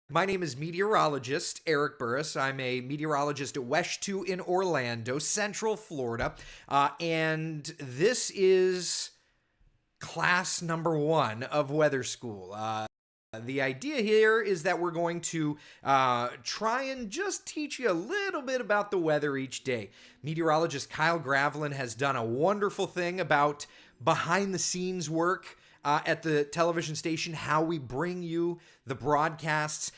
My name is meteorologist Eric Burris. I'm a meteorologist at WESH 2 in Orlando, Central Florida. And this is class number 1 of weather school. The idea here is that we're going to try and just teach you a little bit about the weather each day. Meteorologist Kyle Gravlin has done a wonderful thing about behind the scenes work at the television station, how we bring you the broadcasts.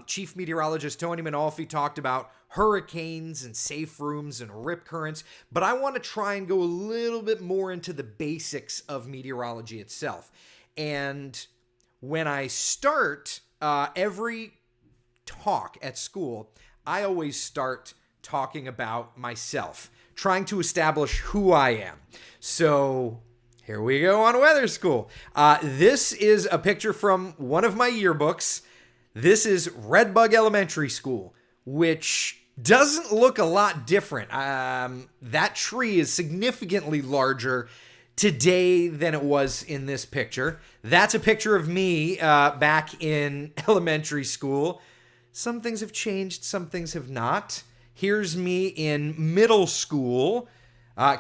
Chief Meteorologist Tony Manolfi talked about hurricanes and safe rooms and rip currents, but I want to try and go a little bit more into the basics of meteorology itself. And when I start every talk at school, I always start talking about myself, trying to establish who I am. So here we go on weather school. This is a picture from one of my yearbooks. This is Redbug Elementary School, which doesn't look a lot different. That tree is significantly larger today than it was in this picture. That's a picture of me back in elementary school. Some things have changed, some things have not. Here's me in middle school.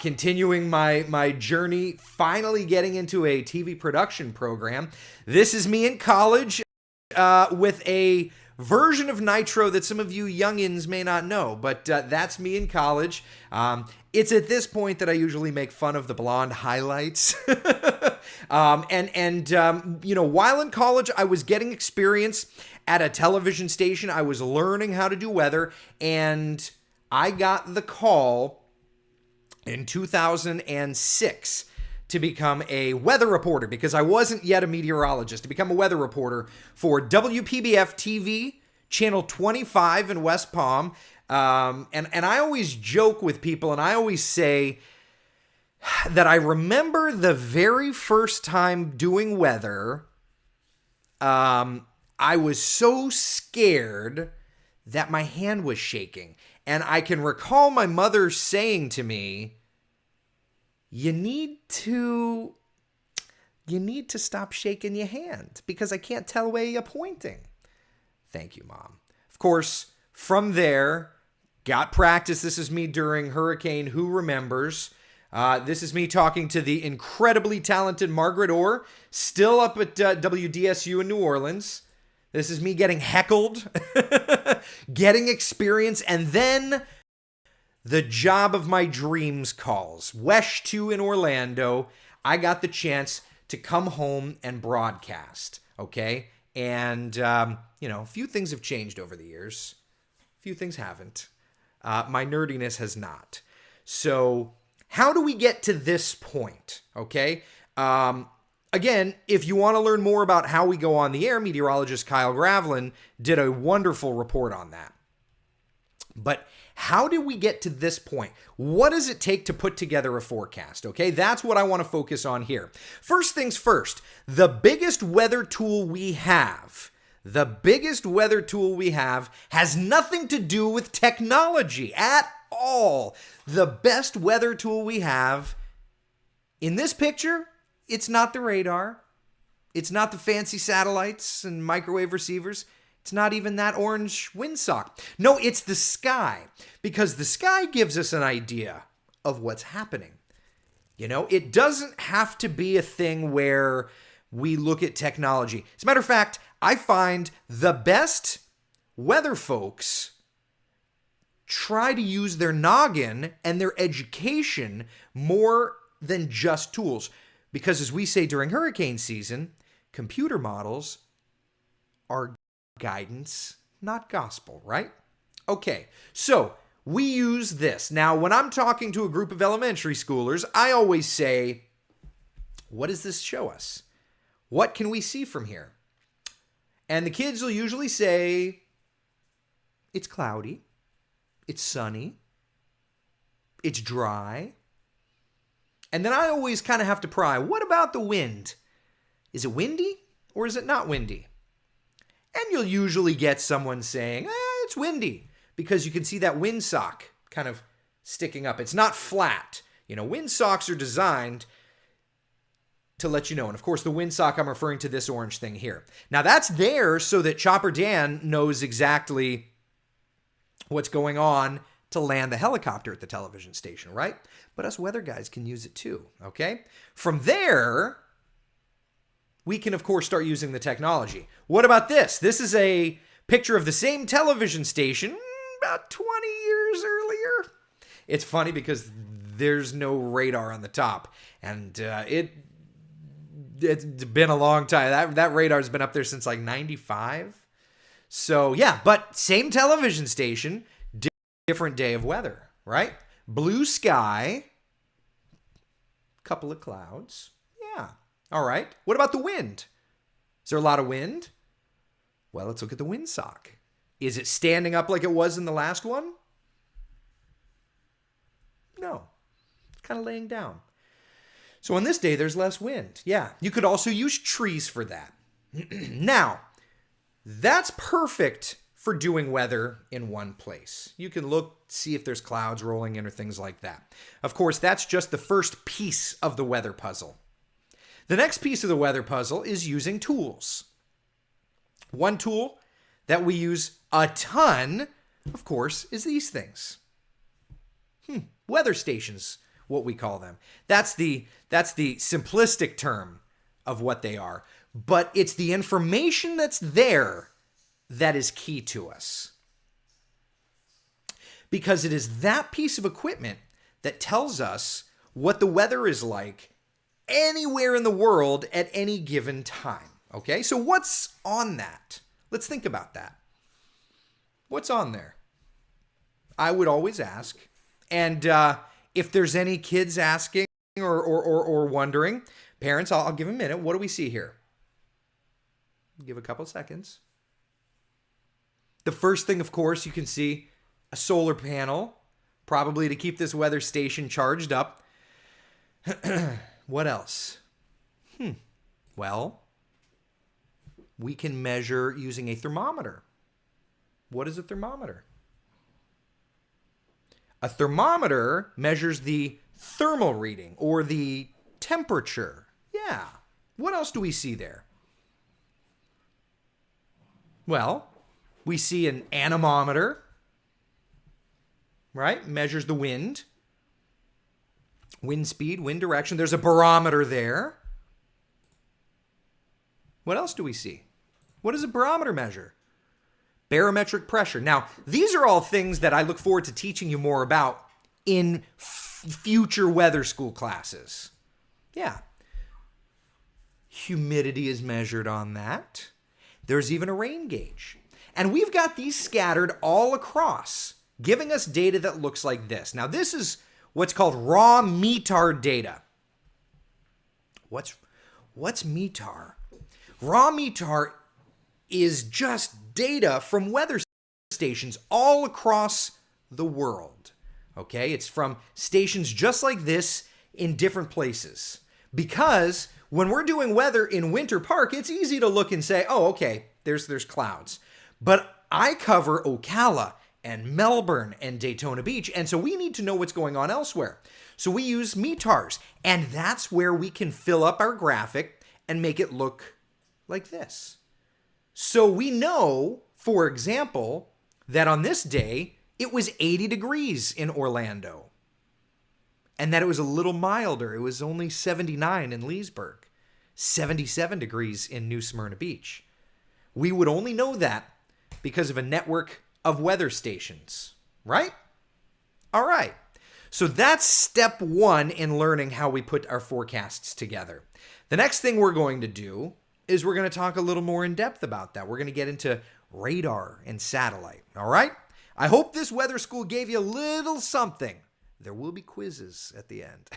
Continuing my journey, finally getting into a TV production program. This is me in college with a version of Nitro that some of you youngins may not know, but that's me in college. It's at this point that I usually make fun of the blonde highlights. While in college, I was getting experience at a television station. I was learning how to do weather, and I got the call in 2006 to become a weather reporter because I wasn't yet a meteorologist, to become a weather reporter for WPBF TV, Channel 25 in West Palm. And I always joke with people, and I always say that I remember the very first time doing weather, I was so scared that my hand was shaking. And I can recall my mother saying to me, you need to stop shaking your hand because I can't tell where you're pointing. Thank you, Mom. Of course, from there, got practice. This is me during Hurricane Who Remembers. This is me talking to the incredibly talented Margaret Orr, still up at WDSU in New Orleans. This is me getting heckled, getting experience, and then the job of my dreams calls. WESH 2 in Orlando, I got the chance to come home and broadcast, okay? And, a few things have changed over the years. A few things haven't. My nerdiness has not. So how do we get to this point, okay? Again, if you want to learn more about how we go on the air, meteorologist Kyle Gravlin did a wonderful report on that. But how did we get to this point? What does it take to put together a forecast? Okay, that's what I want to focus on here. First things first, the biggest weather tool we have has nothing to do with technology at all. The best weather tool we have in this picture, it's not the radar. It's not the fancy satellites and microwave receivers. It's not even that orange windsock. No, it's the sky, because the sky gives us an idea of what's happening. It doesn't have to be a thing where we look at technology. As a matter of fact, I find the best weather folks try to use their noggin and their education more than just tools. Because as we say during hurricane season, computer models are guidance, not gospel, right? Okay, so we use this. Now, when I'm talking to a group of elementary schoolers, I always say, what does this show us? What can we see from here? And the kids will usually say, it's cloudy, it's sunny, it's dry. And then I always kind of have to pry, what about the wind? Is it windy or is it not windy? And you'll usually get someone saying, it's windy, because you can see that windsock kind of sticking up. It's not flat. Windsocks are designed to let you know. And of course, the windsock, I'm referring to this orange thing here. Now that's there so that Chopper Dan knows exactly what's going on to land the helicopter at the television station, right? But us weather guys can use it too, okay? From there, we can, of course, start using the technology. What about this? This is a picture of the same television station about 20 years earlier. It's funny because there's no radar on the top, and it's been a long time. That radar's been up there since like 95. So yeah, but same television station, different day of weather, right? Blue sky, couple of clouds. Yeah. All right. What about the wind? Is there a lot of wind? Well, let's look at the windsock. Is it standing up like it was in the last one? No. It's kind of laying down. So on this day, there's less wind. Yeah. You could also use trees for that. Now, that's perfect for doing weather in one place. You can look, see if there's clouds rolling in or things like that. Of course, that's just the first piece of the weather puzzle. The next piece of the weather puzzle is using tools. One tool that we use a ton, of course, is these things. Weather stations, what we call them. That's the simplistic term of what they are. But it's the information that's there that is key to us. Because it is that piece of equipment that tells us what the weather is like anywhere in the world at any given time. Okay, so what's on that? Let's think about that. What's on there? I would always ask. And if there's any kids asking or wondering, parents, I'll give a minute. What do we see here? Give a couple seconds. The first thing, of course, you can see a solar panel, probably to keep this weather station charged up. What else? Well, we can measure using a thermometer. What is a thermometer? A thermometer measures the thermal reading or the temperature. Yeah. What else do we see there? Well, we see an anemometer, right? Measures the wind speed, wind direction. There's a barometer there. What else do we see? What does a barometer measure? Barometric pressure. Now, these are all things that I look forward to teaching you more about in future weather school classes. Yeah. Humidity is measured on that. There's even a rain gauge. And we've got these scattered all across, giving us data that looks like this. Now, this is what's called raw METAR data. What's METAR? Raw METAR is just data from weather stations all across the world. Okay, it's from stations just like this in different places. Because when we're doing weather in Winter Park, it's easy to look and say, oh, okay, there's clouds. But I cover Ocala and Melbourne and Daytona Beach, and so we need to know what's going on elsewhere. So we use METARs, and that's where we can fill up our graphic and make it look like this. So we know, for example, that on this day, it was 80 degrees in Orlando. And that it was a little milder. It was only 79 in Leesburg, 77 degrees in New Smyrna Beach. We would only know that because of a network of weather stations, right? All right. So that's step one in learning how we put our forecasts together. The next thing we're going to do is we're going to talk a little more in depth about that. We're going to get into radar and satellite. All right? I hope this weather school gave you a little something. There will be quizzes at the end.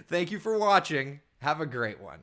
Thank you for watching. Have a great one.